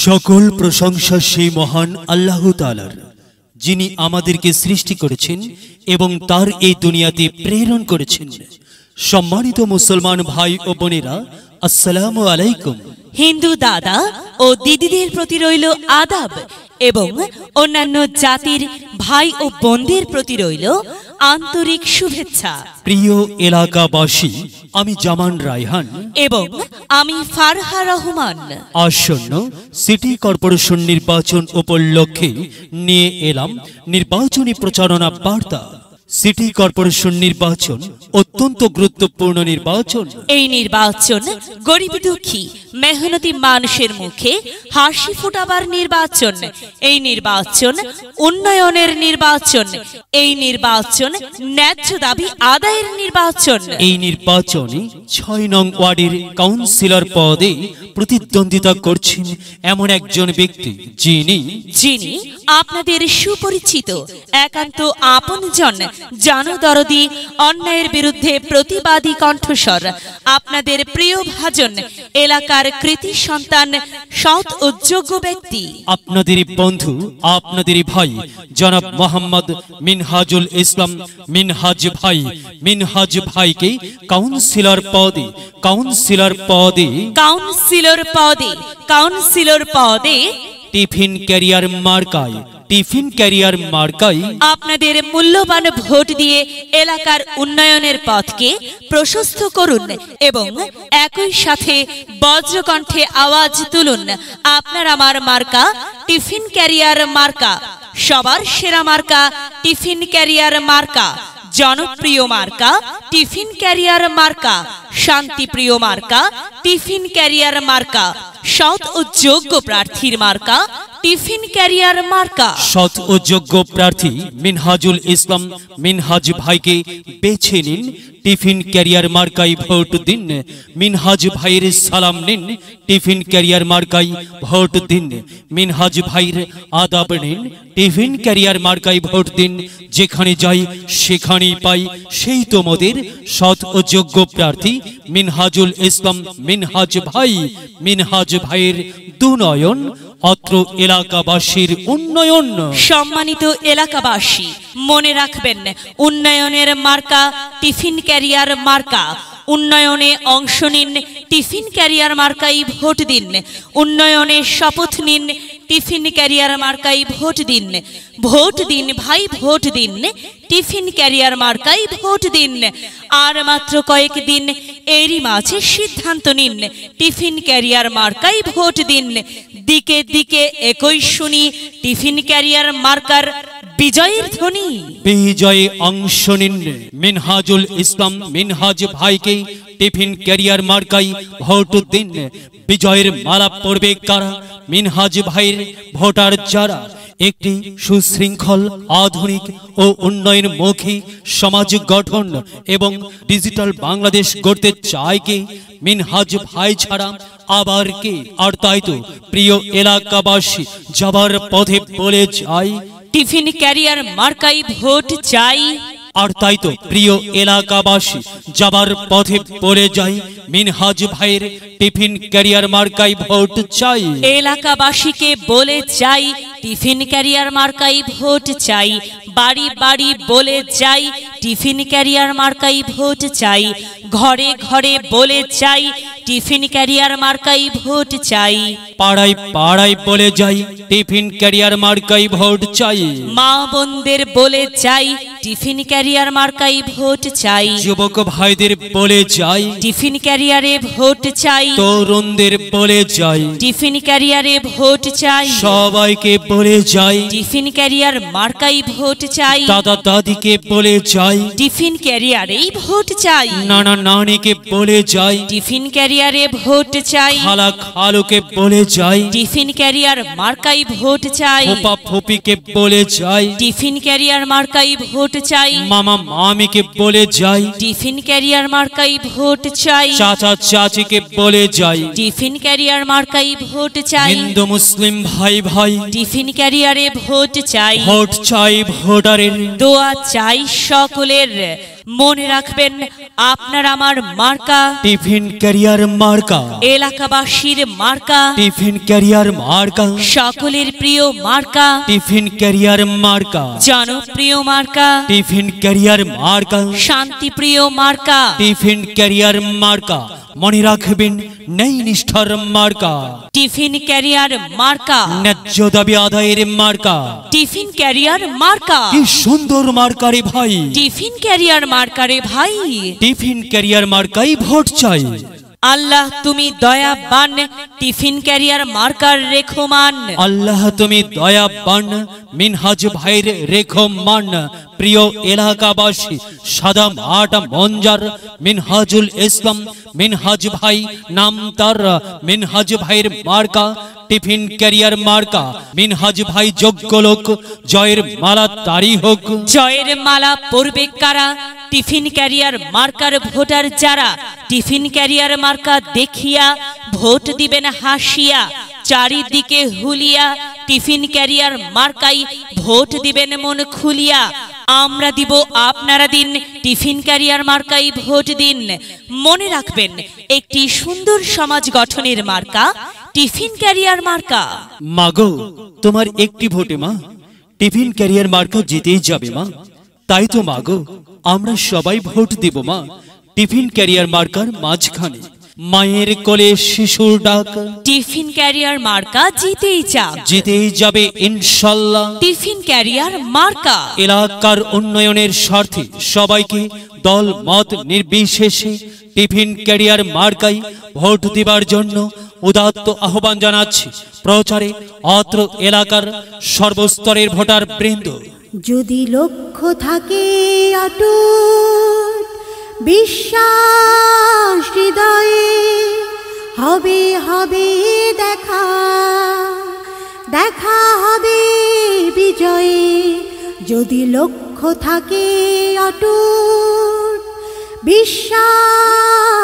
সকল প্রশংসা সেই মহান আল্লাহ তাআলার, যিনি আমাদেরকে সৃষ্টি করেছেন এবং তার এই দুনিয়াতে প্রেরণ করেছেন। সম্মানিত মুসলমান ভাই ও বোনেরা, আসসালামু আলাইকুম। হিন্দু দাদা ও দিদিদের প্রতি রইল আদাব এবং অন্যান্য জাতির ভাই ও বোনদের প্রতি রইল আন্তরিক শুভেচ্ছা। প্রিয় এলাকাবাসী, আমি জামান রায়হান এবং আমি ফারহা রহমান আসন্ন সিটি কর্পোরেশন নির্বাচন উপলক্ষে নিয়ে এলাম নির্বাচনী প্রচারণা বার্তা। সিটি কর্পোরেশন নির্বাচন অত্যন্ত গুরুত্বপূর্ণ নির্বাচন। এই নির্বাচন গরিব দুঃখী মেহনতি মানুষের মুখে হাসি ফোটাবার নির্বাচন। এই নির্বাচন উন্নয়নের নির্বাচন। এই নির্বাচন ন্যায্য দাবি আদায়ের নির্বাচন। এই নির্বাচনে ৬ নং ওয়ার্ডের কাউন্সিলর পদে প্রতিদ্বন্দ্বিতা করছেন এমন একজন ব্যক্তি যিনি আপনাদের সুপরিচিত, একান্ত আপনজন, জনদরদি, অন্যায়ের বিরুদ্ধে প্রতিবাদী কণ্ঠস্বর, আপনাদের প্রিয় ভাজন, এলাকার কৃতি সন্তান, সৎ ও যোগ্য ব্যক্তি, আপনাদের বন্ধু, আপনাদের ভাই জনাব মোহাম্মদ মিনহাজুল ইসলাম মিনহাজ ভাইকে কাউন্সিলর পদে টিফিন ক্যারিয়ার মার্কায় আপনাদের মূল্যবান ভোট দিয়ে এলাকার উন্নয়নের পথকে প্রশস্ত করুন এবং একই সাথে বজ্রকণ্ঠে আওয়াজ তুলুন। আপনার আমার মার্কা টিফিন ক্যারিয়ার মার্কা, সবার সেরা মার্কা টিফিন ক্যারিয়ার মার্কা, জনপ্রিয় মার্কা টিফিন ক্যারিয়ার মার্কা, শান্তিপ্রিয় মার্কা টিফিন ক্যারিয়ার মার্কা, সৎ ও যোগ্য প্রার্থীর মার্কা টিফিন ক্যারিয়ার মার্কা। সৎ ও যোগ্য প্রার্থী মিনহাজুল ইসলাম মিনহাজ ভাইকে বেছে নিন, টিফিন ক্যারিয়ার মার্কায় ভোট দিন। মিনহাজ ভাইয়ের সালাম নিন, টিফিন ক্যারিয়ার মার্কায় ভোট দিন। মিনহাজ ভাইয়ের আদাব নিন, টিফিন ক্যারিয়ার মার্কায় ভোট দিন। যেখানে যাই সেখানেই পাই সেই তো মোদের সৎ ও যোগ্য প্রার্থী মিনহাজুল ইসলাম মিনহাজ ভাইয়ের দুনয়ন, অত্র এলাকাবাসীর উন্নয়ন। সম্মানিত এলাকাবাসী, মনে রাখবেন, উন্নয়নের মার্কা টিফিন ক্যারিয়ার মার্কা। উন্নয়নে অংশ নিন, টিফিন ক্যারিয়ার মার্কাই ভোট দিন। উন্নয়নে শপথ নিন, টিফিন ক্যারিয়ার মার্কাই ভোট দিন। ভোট দিন ভাই, ভোট দিন, টিফিন ক্যারিয়ার মার্কাই ভোট দিন। আর মাত্র কয়েকদিন, এরই মাঝে সিদ্ধান্ত নিন, টিফিন ক্যারিয়ার মার্কাই ভোট দিন। দিকে দিকে একই শুনি টিফিন ক্যারিয়ার মার্কার বিজয়ের ধ্বনি। বিজয়ে অংশ নিন, মিনহাজুল ইসলাম মিনহাজ ভাইকে টিফিন ক্যারিয়ার মার্কাই ভোট দিন। বিজয়ের মালা পড়বে কারা? মিনহাজ ভাইয়ের ভোটার যারা একটি সুশৃঙ্খল, আধুনিক ও উন্নয়নমুখী সমাজ গঠন এবং ডিজিটাল বাংলাদেশ গড়তে চায় কে? মিনহাজ ভাই ছাড়া আবার কে? আর তাই তো প্রিয় এলাকাবাসী, যাবার পথে বলে যাই টিফিন ক্যারিয়ার মার্কাই ভোট চাই। আর তাই তো প্রিয় এলাকাবাসী, যাবার পথে বলে যাই মিনহাজ ভাইয়ের টিফিন ক্যারিয়ার মার্কাই ভোট চাই। এলাকাবাসীকে বলে যাই টিফিন ক্যারিয়ার মার্কাই ভোট চাই। বাড়ি বাড়ি বলে যাই টিফিন ক্যারিয়ার মার্কাই ভোট চাই। ঘরে ঘরে বলে যাই টিফিন ক্যারিয়ার মার্কাই ভোট চাই। পাড়ায় পাড়ায় বলে যাই টিফিন ক্যারিয়ার মার্কাই ভোট চাই। মা বোনদের বলে যাই টিফিন ক্যারিয়ার মার্কাই ভোট চাই। যুবক ভাইদের বলে যাই টিফিন ক্যারিয়ারে ভোট চাই। তরুণদের বলে যাই টিফিন ক্যারিয়ারে ভোট চাই। সবাইকে বলে যাই টিফিন ক্যারিয়ার মার্কাই ভোট চাই। দাদা দাদিকে বলে যাই টিফিন ক্যারিয়ারেই ভোট চাই। নানা নানিকে বলে যাই টিফিন ক্যারিয়ারে ভোট চাই। খালা খালুকে বলে যাই টিফিন ক্যারিয়ার মার্কাই ভোট চাই। ফুপা ফুপিকে বলে যাই টিফিন ক্যারিয়ার মার্কাই ভোট চাই। মামা মামিকে বলে যাই টিফিন ক্যারিয়ার মার্কাই ভোট চাই। চাচা চাচিকে বলে যাই টিফিন ক্যারিয়ার মার্কাই ভোট চাই। হিন্দু মুসলিম ভাই ভাই টিফিন ক্যারিয়ারে ভোট চাই। ভোট চাই ভোটারের, দোয়া চাই সকলের। মনে রাখবেন, আপনার আমার মার্কা টিফিন ক্যারিয়ার মার্কা, এলাকাবাসীর মার্কা, টিফিন ক্যারিয়ার মার্কা, সকলের প্রিয় মার্কা, টিফিন ক্যারিয়ার মার্কা, জনপ্রিয় মার্কা, টিফিন ক্যারিয়ার মার্কা, শান্তিপ্রিয় মার্কা, টিফিন ক্যারিয়ার মার্কা। মনে রাখবেন, নেই নিষ্ঠার মার্কা, টিফিন ক্যারিয়ার মার্কা, ন্যায্য দাবি আদায়ের মার্কা। টিফিন ক্যারিয়ার মার্কা, কি সুন্দর মার্কা রে ভাই, টিফিন ক্যারিয়ার মার্কা রে ভাই। টিফিন ক্যারিয়ার মার্কাই ভোট চাই। আল্লাহ তুমি দয়াবান, টিফিন ক্যারিয়ার মার্কার রেখমান। আল্লাহ তুমি দয়াবান, মিনহাজ ভাইয়ের রেখমান। প্রিয় এলাকাবাসী, সাদা মাটা মঞ্জার মিনহাজুল ইসলাম মিনহাজ ভাই নাম তার। মিনহাজ ভাইয়ের মার্কা টিফিন ক্যারিয়ার মার্কা। মিনহাজ ভাই যোগ্য লোক, জয়ের মালা তারি হোক। জয়ের মালা পড়বে কারা? টিফিন ক্যারিয়ার মার্কার ভোটার যারা। টিফিন ক্যারিয়ার মার্কা দেখিয়া ভোট দিবেন হাসিয়া, চারিদিকে হুলিয়া। টিফিন ক্যারিয়ার মার্কাই ভোট দিবেন মন খুলিয়া। আমরা দিব, আপনারা দিন, টিফিন ক্যারিয়ার মার্কাই ভোট দিন। মনে রাখবেন, একটি সুন্দর সমাজ গঠনের মার্কা টিফিন ক্যারিয়ার মার্কা। মাগো, তোমার একটি ভোটে মা টিফিন ক্যারিয়ার মার্কা জিতেই যাবে মা। তাই তো মাগো, আমরা সবাই ভোট দেব মা টিফিন ক্যারিয়ার মার্কার মাঝখানে। মায়ের কোলে শিশুর ডাক, টিফিন ক্যারিয়ার মার্কা জিতেই যাক, জিতেই যাবে ইনশাল্লাহ। টিফিন ক্যারিয়ার মার্কা এলাকার উন্নয়নের স্বার্থে সবাইকে দল মত নির্বিশেষে টিফিন ক্যারিয়ার মার্কাই ভোট দেবার জন্য উদাত্ত আহ্বান জানাচ্ছি। প্রচারে অত্র এলাকার সর্বস্তরের ভোটার বৃন্দ। যদি লক্ষ্য থাকে অটুট বিশ্বাস হৃদয়ে, হবে হবে দেখা, দেখা হবে বিজয়ে। যদি লক্ষ্য থাকে অটুট বিশ্বাস